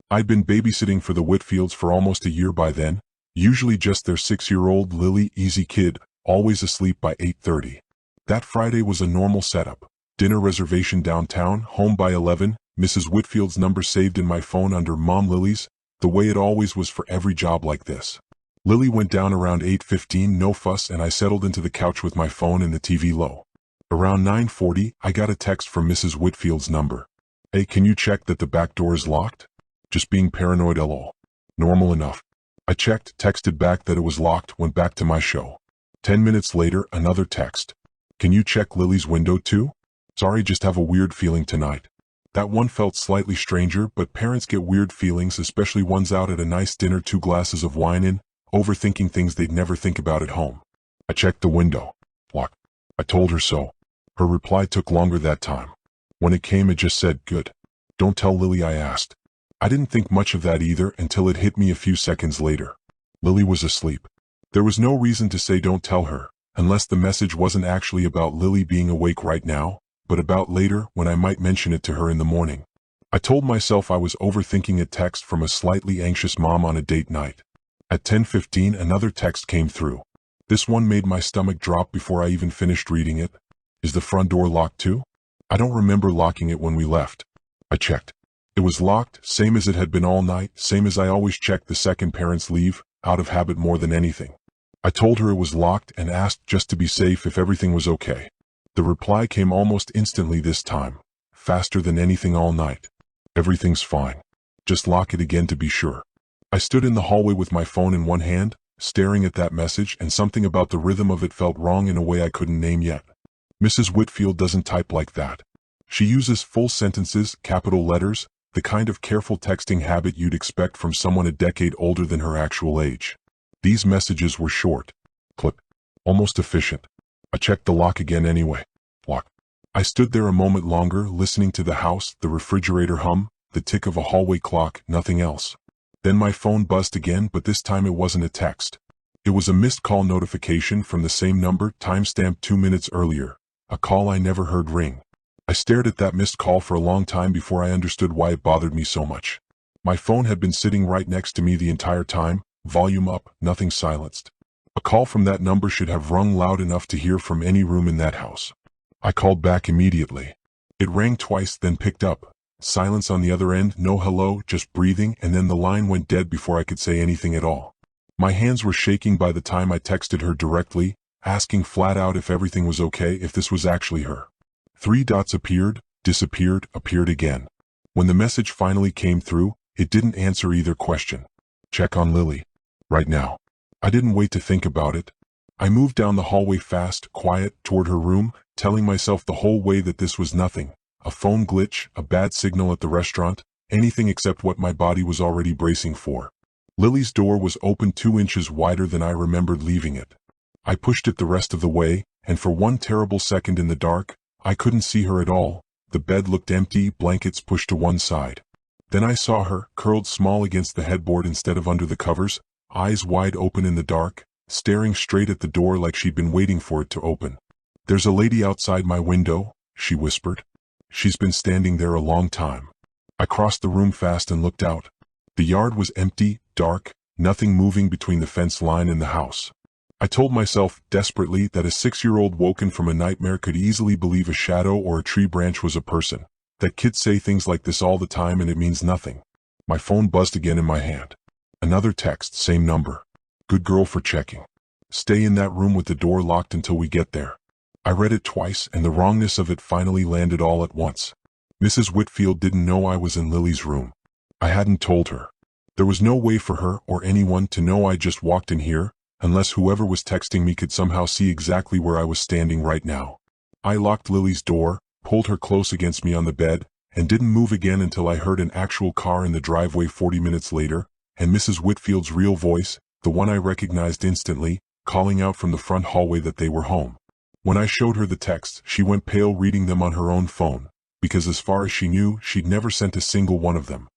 I'd been babysitting for the Whitfields for almost a year by then, usually just their 6-year-old Lily, easy kid, always asleep by 8:30. That Friday was a normal setup. Dinner reservation downtown, home by 11, Mrs. Whitfield's number saved in my phone under Mom Lily's, the way it always was for every job like this. Lily went down around 8:15, no fuss, and I settled into the couch with my phone and the TV low. Around 9:40, I got a text from Mrs. Whitfield's number. "Hey, can you check that the back door is locked? Just being paranoid lol." Normal enough. I checked, texted back that it was locked, went back to my show. 10 minutes later, another text. "Can you check Lily's window too? Sorry, just have a weird feeling tonight." That one felt slightly stranger, but parents get weird feelings, especially ones out at a nice dinner, 2 glasses of wine in, overthinking things they'd never think about at home. I checked the window. Locked. I told her so. Her reply took longer that time. When it came, it just said, "Good. Don't tell Lily I asked." I didn't think much of that either until it hit me a few seconds later. Lily was asleep. There was no reason to say don't tell her, unless the message wasn't actually about Lily being awake right now, but about later when I might mention it to her in the morning. I told myself I was overthinking a text from a slightly anxious mom on a date night. At 10:15, another text came through. This one made my stomach drop before I even finished reading it. "Is the front door locked too? I don't remember locking it when we left." I checked. It was locked, same as it had been all night, same as I always check the second parents leave, out of habit more than anything. I told her it was locked and asked just to be safe if everything was okay. The reply came almost instantly this time, faster than anything all night. "Everything's fine. Just lock it again to be sure." I stood in the hallway with my phone in one hand, staring at that message, and something about the rhythm of it felt wrong in a way I couldn't name yet. Mrs. Whitfield doesn't type like that. She uses full sentences, capital letters, the kind of careful texting habit you'd expect from someone a decade older than her actual age. These messages were short, clip, almost efficient. I checked the lock again anyway. Lock. I stood there a moment longer, listening to the house, the refrigerator hum, the tick of a hallway clock, nothing else. Then my phone buzzed again, but this time it wasn't a text. It was a missed call notification from the same number, timestamped 2 minutes earlier, a call I never heard ring. I stared at that missed call for a long time before I understood why it bothered me so much. My phone had been sitting right next to me the entire time, volume up, nothing silenced. A call from that number should have rung loud enough to hear from any room in that house. I called back immediately. It rang twice, then picked up. Silence on the other end, no hello, just breathing, and then the line went dead before I could say anything at all. My hands were shaking by the time I texted her directly, asking flat out if everything was okay, if this was actually her. 3 dots appeared, disappeared, appeared again. When the message finally came through, it didn't answer either question. "Check on Lily. Right now." I didn't wait to think about it. I moved down the hallway fast, quiet, toward her room, telling myself the whole way that this was nothing. A phone glitch, a bad signal at the restaurant, anything except what my body was already bracing for. Lily's door was open 2 inches wider than I remembered leaving it. I pushed it the rest of the way, and for one terrible second in the dark, I couldn't see her at all. The bed looked empty, blankets pushed to one side. Then I saw her, curled small against the headboard instead of under the covers, eyes wide open in the dark, staring straight at the door like she'd been waiting for it to open. "There's a lady outside my window," she whispered. "She's been standing there a long time." I crossed the room fast and looked out. The yard was empty, dark, nothing moving between the fence line and the house. I told myself, desperately, that a 6-year-old woken from a nightmare could easily believe a shadow or a tree branch was a person. That kids say things like this all the time and it means nothing. My phone buzzed again in my hand. Another text, same number. "Good girl for checking. Stay in that room with the door locked until we get there." I read it twice, and the wrongness of it finally landed all at once. Mrs. Whitfield didn't know I was in Lily's room. I hadn't told her. There was no way for her or anyone to know I just walked in here, unless whoever was texting me could somehow see exactly where I was standing right now. I locked Lily's door, pulled her close against me on the bed, and didn't move again until I heard an actual car in the driveway 40 minutes later, and Mrs. Whitfield's real voice, the one I recognized instantly, calling out from the front hallway that they were home. When I showed her the texts, she went pale reading them on her own phone, because as far as she knew, she'd never sent a single one of them.